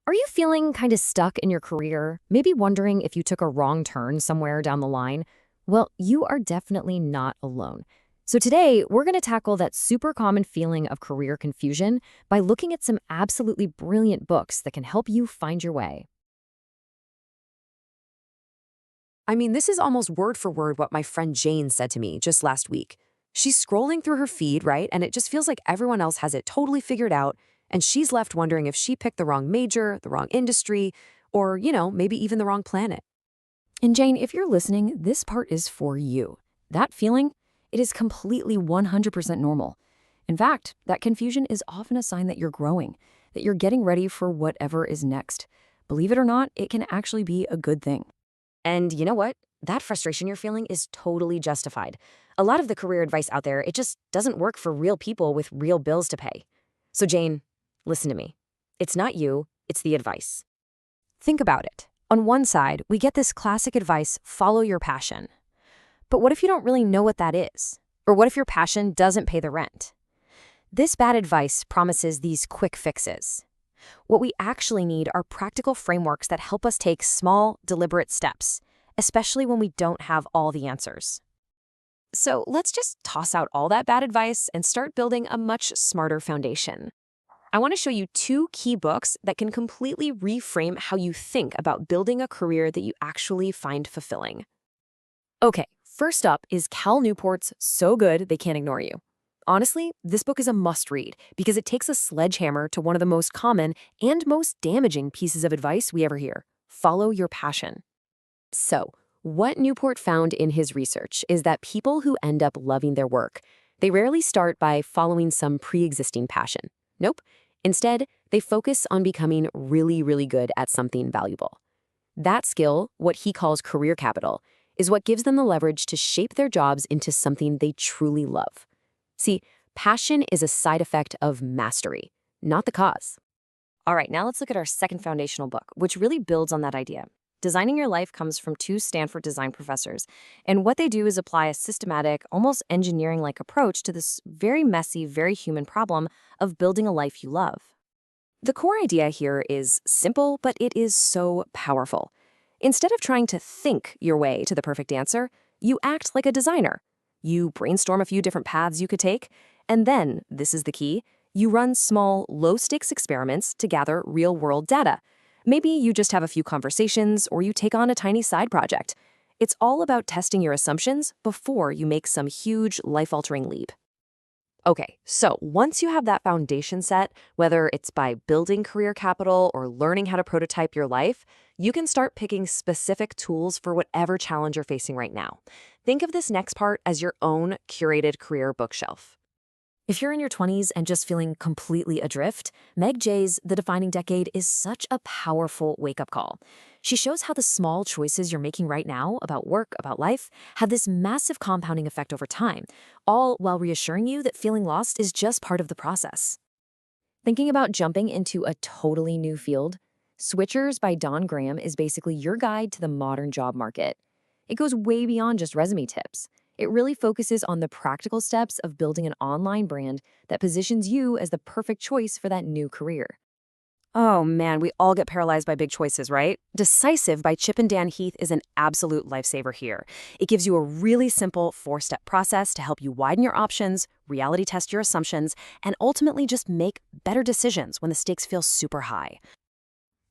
Are you feeling kind of stuck in your career? Maybe wondering if you took a wrong turn somewhere down the line? Well, you are definitely not alone. So today, we're going to tackle that super common feeling of career confusion by looking at some absolutely brilliant books that can help you find your way. I mean, this is almost word for word what my friend Jane said to me just last week. She's scrolling through her feed, right? And it just feels like everyone else has it totally figured out, and she's left wondering if she picked the wrong major, the wrong industry, or, maybe even the wrong planet. And Jane, if you're listening, this part is for you. That feeling, it is completely 100% normal. In fact, that confusion is often a sign that you're growing, that you're getting ready for whatever is next. Believe it or not, it can actually be a good thing. And you know what? That frustration you're feeling is totally justified. A lot of the career advice out there, it just doesn't work for real people with real bills to pay. So, Jane, listen to me. It's not you, it's the advice. Think about it. On one side, we get this classic advice, follow your passion. But what if you don't really know what that is? Or what if your passion doesn't pay the rent? This bad advice promises these quick fixes. What we actually need are practical frameworks that help us take small, deliberate steps, especially when we don't have all the answers. So let's just toss out all that bad advice and start building a much smarter foundation. I want to show you two key books that can completely reframe how you think about building a career that you actually find fulfilling. Okay, first up is Cal Newport's So Good They Can't Ignore You. Honestly, this book is a must-read because it takes a sledgehammer to one of the most common and most damaging pieces of advice we ever hear. Follow your passion. So, what Newport found in his research is that people who end up loving their work, they rarely start by following some pre-existing passion. Nope. Instead, they focus on becoming really, really good at something valuable. That skill, what he calls career capital, is what gives them the leverage to shape their jobs into something they truly love. See, passion is a side effect of mastery, not the cause. All right, now let's look at our second foundational book, which really builds on that idea. Designing Your Life comes from two Stanford design professors, and what they do is apply a systematic, almost engineering-like approach to this very messy, very human problem of building a life you love. The core idea here is simple, but it is so powerful. Instead of trying to think your way to the perfect answer, you act like a designer. You brainstorm a few different paths you could take, and then, this is the key, you run small, low-stakes experiments to gather real-world data. Maybe you just have a few conversations, or you take on a tiny side project. It's all about testing your assumptions before you make some huge, life-altering leap. Okay, so once you have that foundation set, whether it's by building career capital or learning how to prototype your life, you can start picking specific tools for whatever challenge you're facing right now. Think of this next part as your own curated career bookshelf. If you're in your 20s and just feeling completely adrift, Meg Jay's The Defining Decade is such a powerful wake-up call. She shows how the small choices you're making right now about work, about life, have this massive compounding effect over time, all while reassuring you that feeling lost is just part of the process. Thinking about jumping into a totally new field? Switchers by Don Graham is basically your guide to the modern job market. It goes way beyond just resume tips. It really focuses on the practical steps of building an online brand that positions you as the perfect choice for that new career. Oh man, we all get paralyzed by big choices, right? Decisive by Chip and Dan Heath is an absolute lifesaver here. It gives you a really simple 4-step process to help you widen your options, reality test your assumptions, and ultimately just make better decisions when the stakes feel super high.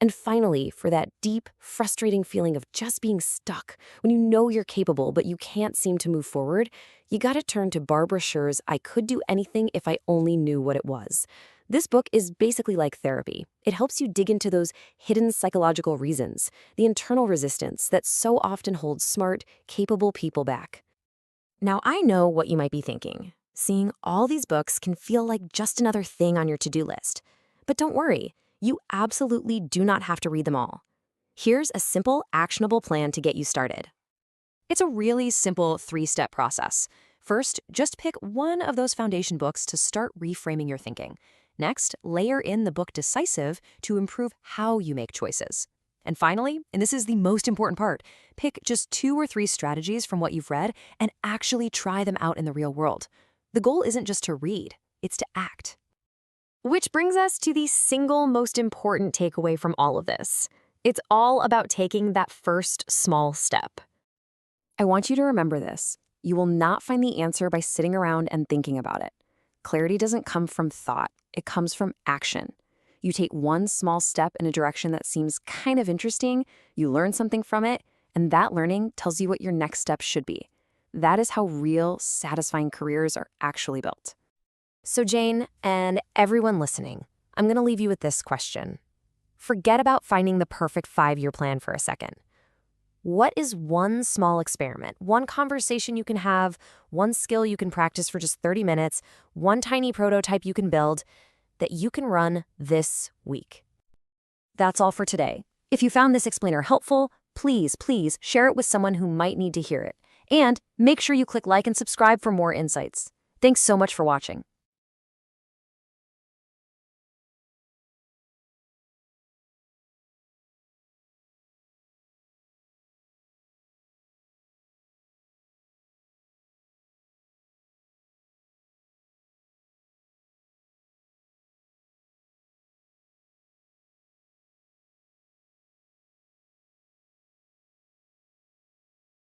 And finally, for that deep, frustrating feeling of just being stuck, when you know you're capable but you can't seem to move forward, you gotta turn to Barbara Sher's I Could Do Anything If I Only Knew What It Was. This book is basically like therapy. It helps you dig into those hidden psychological reasons, the internal resistance that so often holds smart, capable people back. Now, I know what you might be thinking. Seeing all these books can feel like just another thing on your to-do list. But don't worry. You absolutely do not have to read them all. Here's a simple, actionable plan to get you started. It's a really simple 3-step process. First, just pick one of those foundation books to start reframing your thinking. Next, layer in the book Decisive to improve how you make choices. And finally, and this is the most important part, pick just 2 or 3 strategies from what you've read and actually try them out in the real world. The goal isn't just to read, it's to act. Which brings us to the single most important takeaway from all of this. It's all about taking that first small step. I want you to remember this. You will not find the answer by sitting around and thinking about it. Clarity doesn't come from thought. It comes from action. You take one small step in a direction that seems kind of interesting, you learn something from it, and that learning tells you what your next step should be. That is how real, satisfying careers are actually built. So Jane, and everyone listening, I'm going to leave you with this question. Forget about finding the perfect 5-year plan for a second. What is one small experiment, one conversation you can have, one skill you can practice for just 30 minutes, one tiny prototype you can build that you can run this week? That's all for today. If you found this explainer helpful, please share it with someone who might need to hear it. And make sure you click like and subscribe for more insights. Thanks so much for watching.